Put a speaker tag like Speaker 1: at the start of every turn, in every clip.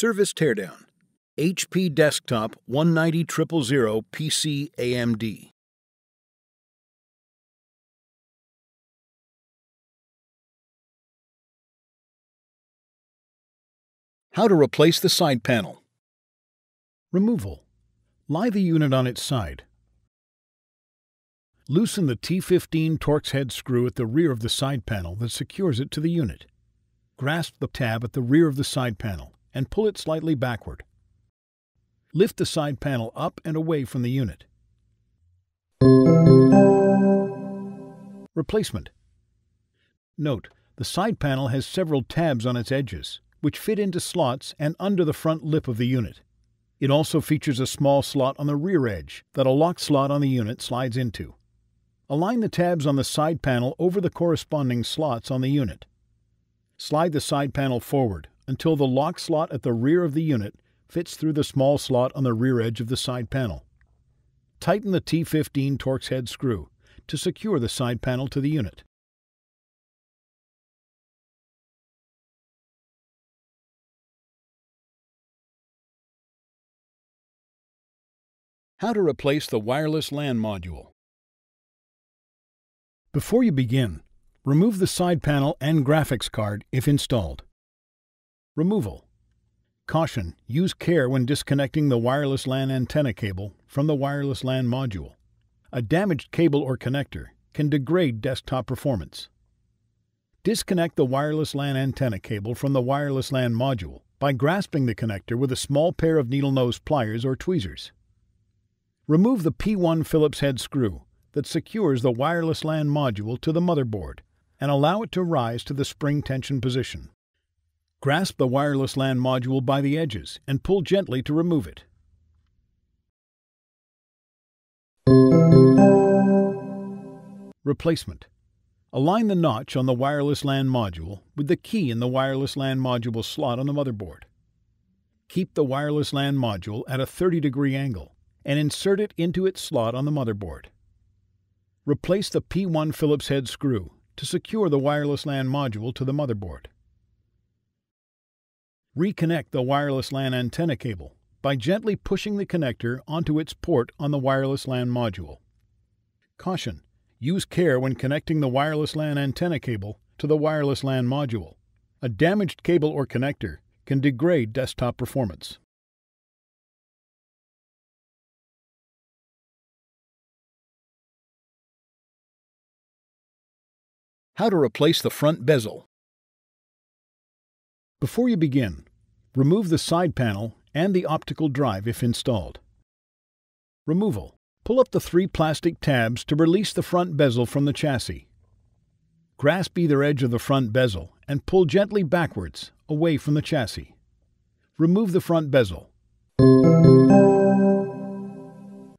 Speaker 1: Service Teardown. HP Desktop 19000 PC AMD. How to replace the side panel. Removal. Lie the unit on its side. Loosen the T15 Torx head screw at the rear of the side panel that secures it to the unit. Grasp the tab at the rear of the side panel and pull it slightly backward. Lift the side panel up and away from the unit. Replacement. Note, the side panel has several tabs on its edges, which fit into slots and under the front lip of the unit. It also features a small slot on the rear edge that a lock slot on the unit slides into. Align the tabs on the side panel over the corresponding slots on the unit. Slide the side panel forward until the lock slot at the rear of the unit fits through the small slot on the rear edge of the side panel. Tighten the T15 Torx head screw to secure the side panel to the unit. How to replace the wireless LAN module. Before you begin, remove the side panel and graphics card if installed. Removal. Caution: use care when disconnecting the wireless LAN antenna cable from the wireless LAN module. A damaged cable or connector can degrade desktop performance. Disconnect the wireless LAN antenna cable from the wireless LAN module by grasping the connector with a small pair of needle nose pliers or tweezers. Remove the P1 Phillips head screw that secures the wireless LAN module to the motherboard and allow it to rise to the spring tension position. Grasp the wireless LAN module by the edges and pull gently to remove it. Replacement. Align the notch on the wireless LAN module with the key in the wireless LAN module slot on the motherboard. Keep the wireless LAN module at a 30-degree angle and insert it into its slot on the motherboard. Replace the P1 Phillips head screw to secure the wireless LAN module to the motherboard. Reconnect the wireless LAN antenna cable by gently pushing the connector onto its port on the wireless LAN module. Caution: use care when connecting the wireless LAN antenna cable to the wireless LAN module. A damaged cable or connector can degrade desktop performance. How to replace the front bezel. Before you begin, remove the side panel and the optical drive if installed. Removal. Pull up the 3 plastic tabs to release the front bezel from the chassis. Grasp either edge of the front bezel and pull gently backwards, away from the chassis. Remove the front bezel.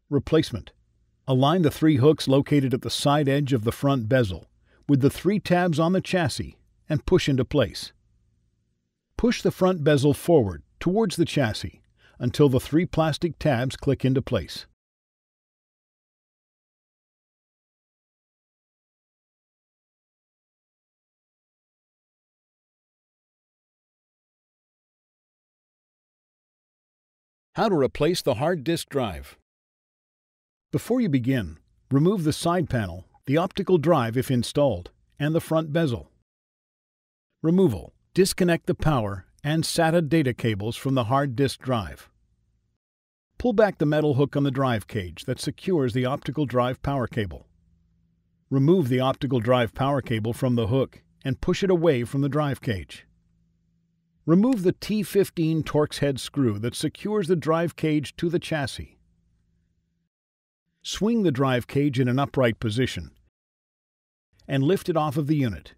Speaker 1: Replacement. Align the 3 hooks located at the side edge of the front bezel with the 3 tabs on the chassis and push into place. Push the front bezel forward towards the chassis until the 3 plastic tabs click into place. How to replace the hard disk drive. Before you begin, remove the side panel, the optical drive if installed, and the front bezel. Removal. Disconnect the power and SATA data cables from the hard disk drive. Pull back the metal hook on the drive cage that secures the optical drive power cable. Remove the optical drive power cable from the hook and push it away from the drive cage. Remove the T15 Torx head screw that secures the drive cage to the chassis. Swing the drive cage in an upright position and lift it off of the unit.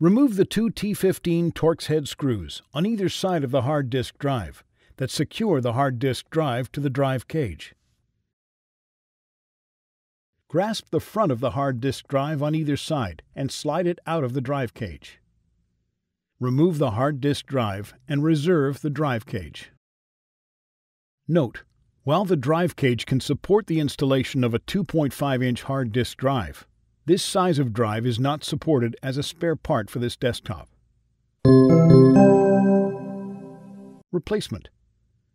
Speaker 1: Remove the 2 T15 Torx head screws on either side of the hard disk drive that secure the hard disk drive to the drive cage. Grasp the front of the hard disk drive on either side and slide it out of the drive cage. Remove the hard disk drive and reserve the drive cage. Note: while the drive cage can support the installation of a 2.5-inch hard disk drive, this size of drive is not supported as a spare part for this desktop. Replacement.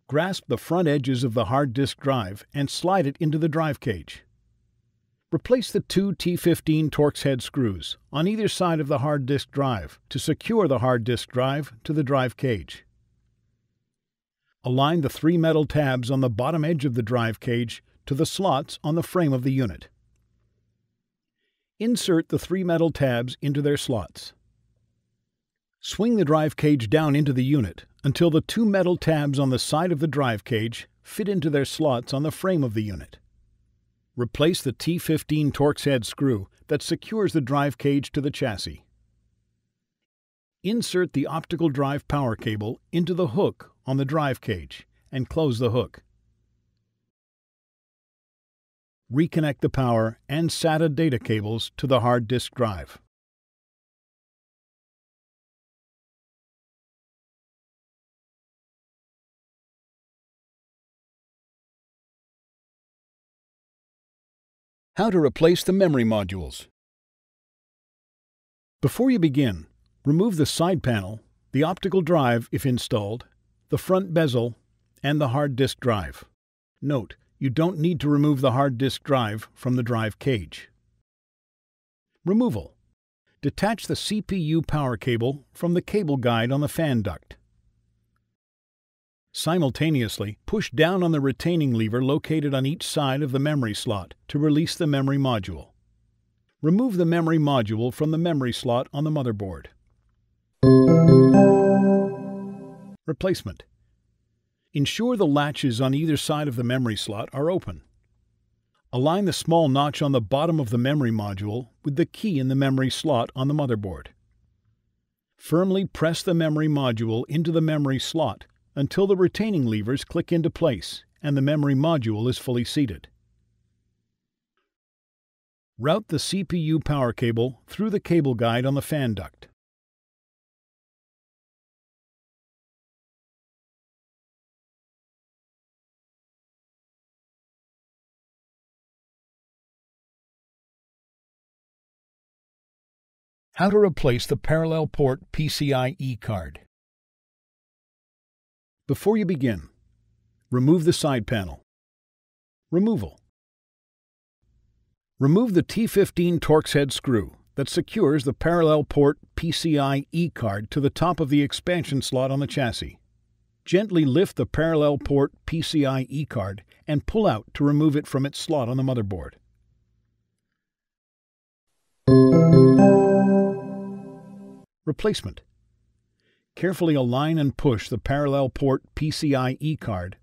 Speaker 1: Grasp the front edges of the hard disk drive and slide it into the drive cage. Replace the two T15 Torx head screws on either side of the hard disk drive to secure the hard disk drive to the drive cage. Align the three metal tabs on the bottom edge of the drive cage to the slots on the frame of the unit. Insert the three metal tabs into their slots. Swing the drive cage down into the unit until the two metal tabs on the side of the drive cage fit into their slots on the frame of the unit. Replace the T15 Torx head screw that secures the drive cage to the chassis. Insert the optical drive power cable into the hook on the drive cage and close the hook. Reconnect the power and SATA data cables to the hard disk drive. How to replace the memory modules. Before you begin, remove the side panel, the optical drive if installed, the front bezel, and the hard disk drive. Note, you don't need to remove the hard disk drive from the drive cage. Removal. Detach the CPU power cable from the cable guide on the fan duct. Simultaneously, push down on the retaining lever located on each side of the memory slot to release the memory module. Remove the memory module from the memory slot on the motherboard. Replacement. Ensure the latches on either side of the memory slot are open. Align the small notch on the bottom of the memory module with the key in the memory slot on the motherboard. Firmly press the memory module into the memory slot until the retaining levers click into place and the memory module is fully seated. Route the CPU power cable through the cable guide on the fan duct. How to replace the parallel port PCIe card. Before you begin, remove the side panel. Removal. Remove the T15 Torx head screw that secures the parallel port PCIe card to the top of the expansion slot on the chassis. Gently lift the parallel port PCIe card and pull out to remove it from its slot on the motherboard. Replacement. Carefully align and push the parallel port PCIe card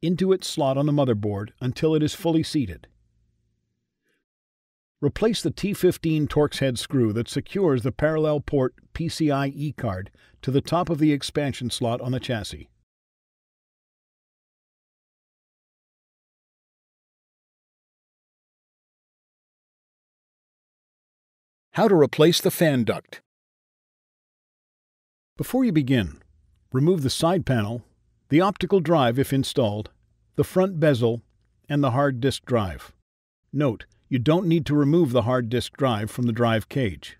Speaker 1: into its slot on the motherboard until it is fully seated. Replace the T15 Torx head screw that secures the parallel port PCIe card to the top of the expansion slot on the chassis. How to replace the fan duct. Before you begin, remove the side panel, the optical drive if installed, the front bezel, and the hard disk drive. Note, you don't need to remove the hard disk drive from the drive cage.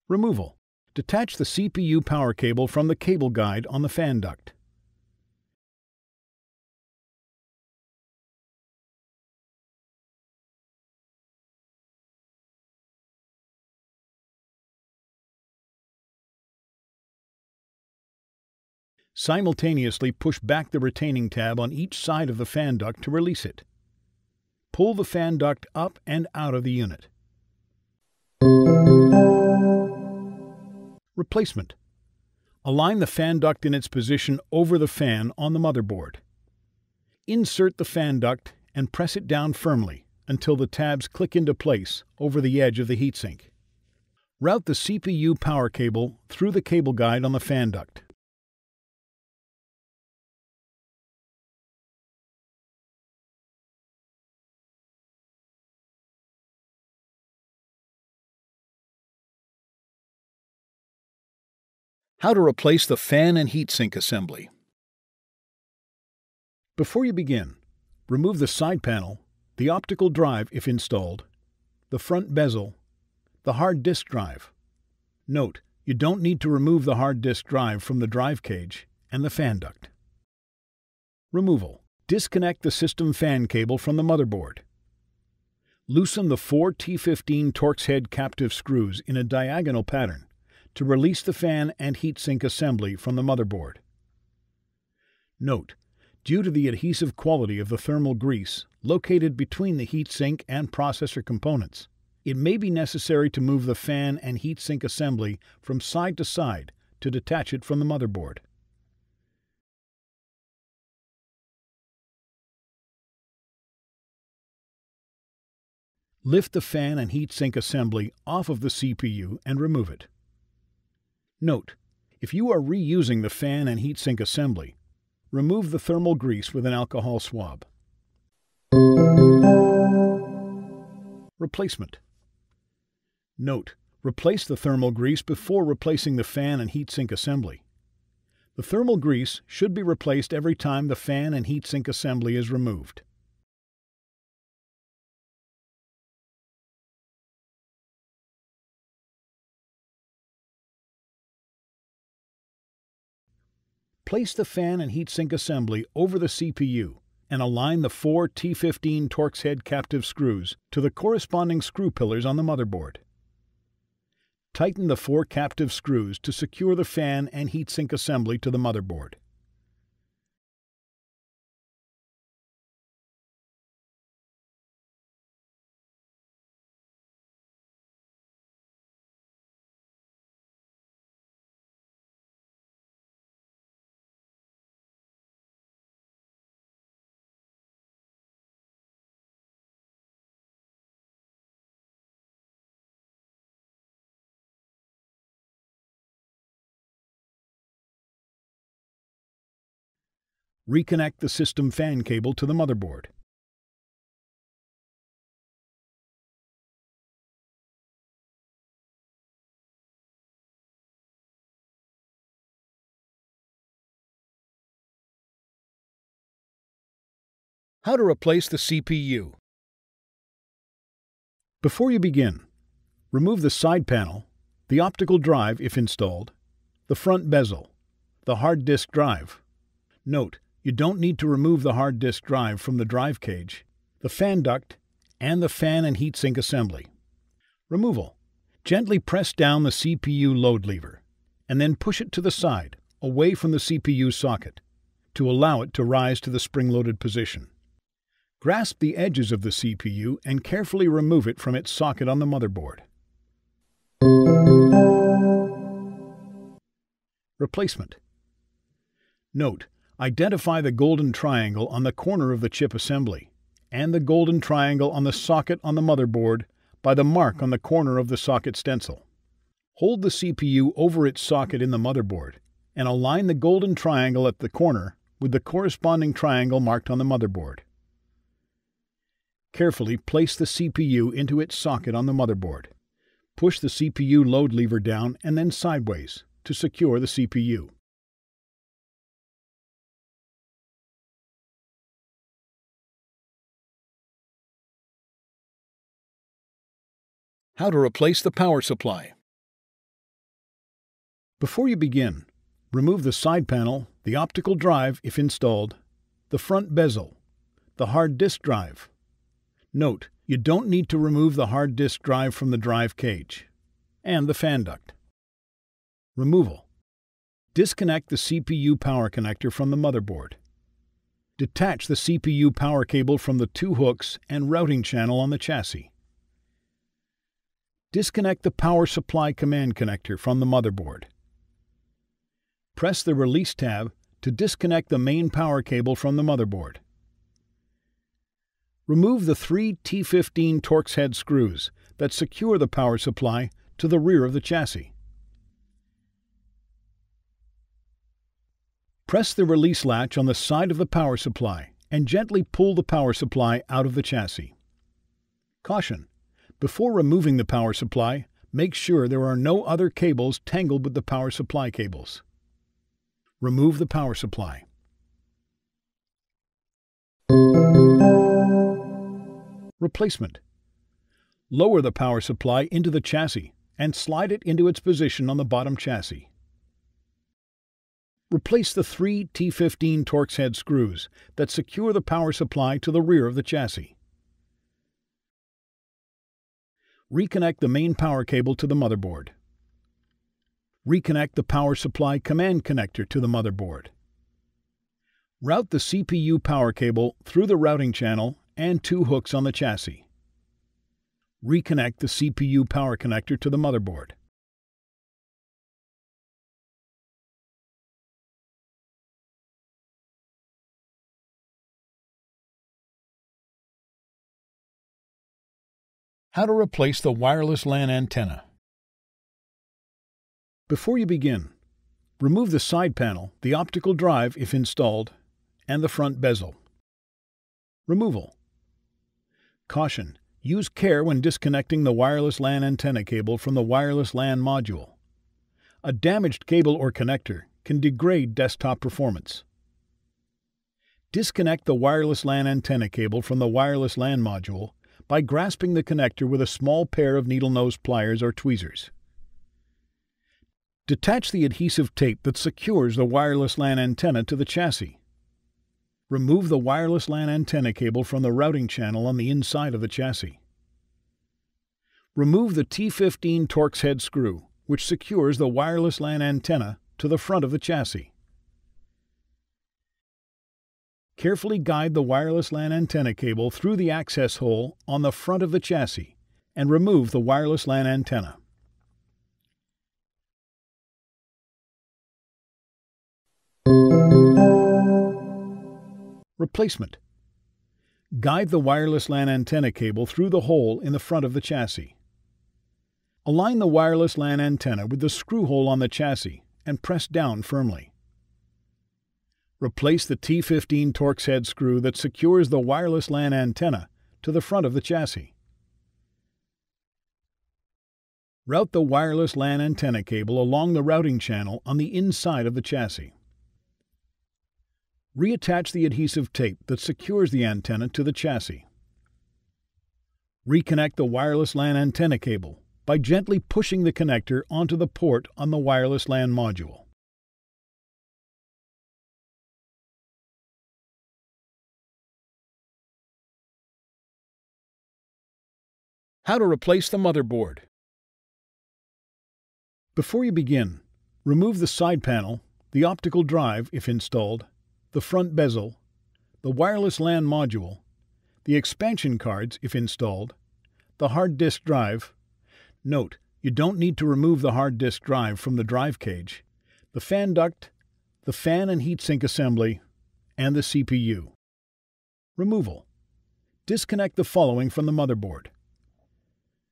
Speaker 1: Removal. Detach the CPU power cable from the cable guide on the fan duct. Simultaneously push back the retaining tab on each side of the fan duct to release it. Pull the fan duct up and out of the unit. Replacement. Align the fan duct in its position over the fan on the motherboard. Insert the fan duct and press it down firmly until the tabs click into place over the edge of the heatsink. Route the CPU power cable through the cable guide on the fan duct. How to replace the fan and heatsink assembly. Before you begin, remove the side panel, the optical drive if installed, the front bezel, the hard disk drive. Note, you don't need to remove the hard disk drive from the drive cage, and the fan duct. Removal. Disconnect the system fan cable from the motherboard. Loosen the 4 T15 Torx head captive screws in a diagonal pattern to release the fan and heatsink assembly from the motherboard. Note: due to the adhesive quality of the thermal grease located between the heatsink and processor components, it may be necessary to move the fan and heatsink assembly from side to side to detach it from the motherboard. Lift the fan and heatsink assembly off of the CPU and remove it. Note: if you are reusing the fan and heatsink assembly, remove the thermal grease with an alcohol swab. Replacement. Note: replace the thermal grease before replacing the fan and heatsink assembly. The thermal grease should be replaced every time the fan and heatsink assembly is removed. Place the fan and heatsink assembly over the CPU and align the 4 T15 Torx head captive screws to the corresponding screw pillars on the motherboard. Tighten the 4 captive screws to secure the fan and heatsink assembly to the motherboard. Reconnect the system fan cable to the motherboard. How to replace the CPU. Before you begin, remove the side panel, the optical drive if installed, the front bezel, the hard disk drive. Note: you don't need to remove the hard disk drive from the drive cage, the fan duct, and the fan and heatsink assembly. Removal. Gently press down the CPU load lever, and then push it to the side, away from the CPU socket, to allow it to rise to the spring-loaded position. Grasp the edges of the CPU and carefully remove it from its socket on the motherboard. Replacement. Note: identify the golden triangle on the corner of the chip assembly and the golden triangle on the socket on the motherboard by the mark on the corner of the socket stencil. Hold the CPU over its socket in the motherboard and align the golden triangle at the corner with the corresponding triangle marked on the motherboard. Carefully place the CPU into its socket on the motherboard. Push the CPU load lever down and then sideways to secure the CPU. How to replace the power supply. Before you begin, remove the side panel, the optical drive if installed, the front bezel, the hard disk drive. Note: you don't need to remove the hard disk drive from the drive cage, and the fan duct. Removal. Disconnect the CPU power connector from the motherboard. Detach the CPU power cable from the 2 hooks and routing channel on the chassis. Disconnect the power supply command connector from the motherboard. Press the release tab to disconnect the main power cable from the motherboard. Remove the 3 T15 Torx head screws that secure the power supply to the rear of the chassis. Press the release latch on the side of the power supply and gently pull the power supply out of the chassis. Caution: before removing the power supply, make sure there are no other cables tangled with the power supply cables. Remove the power supply. Replacement. Lower the power supply into the chassis and slide it into its position on the bottom chassis. Replace the 3 T15 Torx head screws that secure the power supply to the rear of the chassis. Reconnect the main power cable to the motherboard. Reconnect the power supply command connector to the motherboard. Route the CPU power cable through the routing channel and 2 hooks on the chassis. Reconnect the CPU power connector to the motherboard. How to replace the wireless LAN antenna. Before you begin, remove the side panel, the optical drive if installed, and the front bezel. Removal. Caution: use care when disconnecting the wireless LAN antenna cable from the wireless LAN module. A damaged cable or connector can degrade desktop performance. Disconnect the wireless LAN antenna cable from the wireless LAN module by grasping the connector with a small pair of needle-nose pliers or tweezers. Detach the adhesive tape that secures the wireless LAN antenna to the chassis. Remove the wireless LAN antenna cable from the routing channel on the inside of the chassis. Remove the T15 Torx head screw, which secures the wireless LAN antenna to the front of the chassis. Carefully guide the wireless LAN antenna cable through the access hole on the front of the chassis and remove the wireless LAN antenna. Replacement. Guide the wireless LAN antenna cable through the hole in the front of the chassis. Align the wireless LAN antenna with the screw hole on the chassis and press down firmly. Replace the T15 Torx head screw that secures the wireless LAN antenna to the front of the chassis. Route the wireless LAN antenna cable along the routing channel on the inside of the chassis. Reattach the adhesive tape that secures the antenna to the chassis. Reconnect the wireless LAN antenna cable by gently pushing the connector onto the port on the wireless LAN module. How to replace the motherboard. Before you begin, remove the side panel, the optical drive if installed, the front bezel, the wireless LAN module, the expansion cards if installed, the hard disk drive. Note, you don't need to remove the hard disk drive from the drive cage, the fan duct, the fan and heatsink assembly, and the CPU. Removal. Disconnect the following from the motherboard: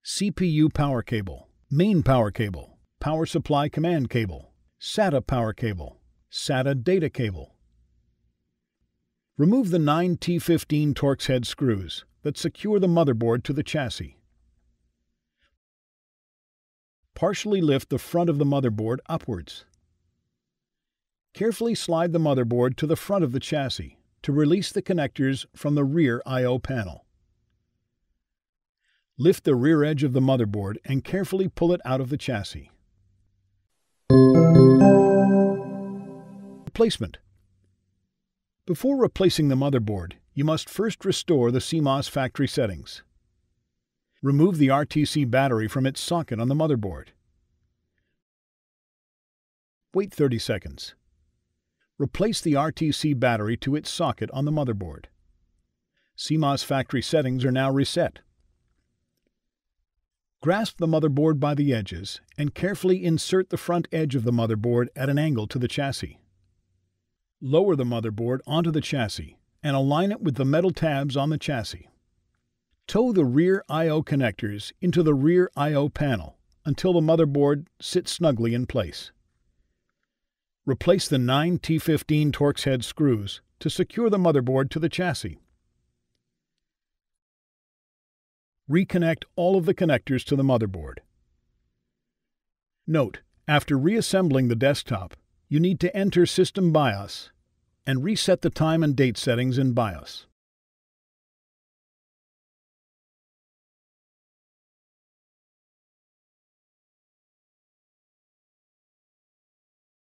Speaker 1: CPU power cable, main power cable, power supply command cable, SATA power cable, SATA data cable. Remove the 9 T15 Torx head screws that secure the motherboard to the chassis. Partially lift the front of the motherboard upwards. Carefully slide the motherboard to the front of the chassis to release the connectors from the rear I/O panel. Lift the rear edge of the motherboard and carefully pull it out of the chassis. Replacement. Before replacing the motherboard, you must first restore the CMOS factory settings. Remove the RTC battery from its socket on the motherboard. Wait 30 seconds. Replace the RTC battery to its socket on the motherboard. CMOS factory settings are now reset. Grasp the motherboard by the edges and carefully insert the front edge of the motherboard at an angle to the chassis. Lower the motherboard onto the chassis and align it with the metal tabs on the chassis. Tow the rear I/O connectors into the rear I/O panel until the motherboard sits snugly in place. Replace the 9 T15 Torx head screws to secure the motherboard to the chassis. Reconnect all of the connectors to the motherboard. Note, after reassembling the desktop, you need to enter System BIOS and reset the time and date settings in BIOS.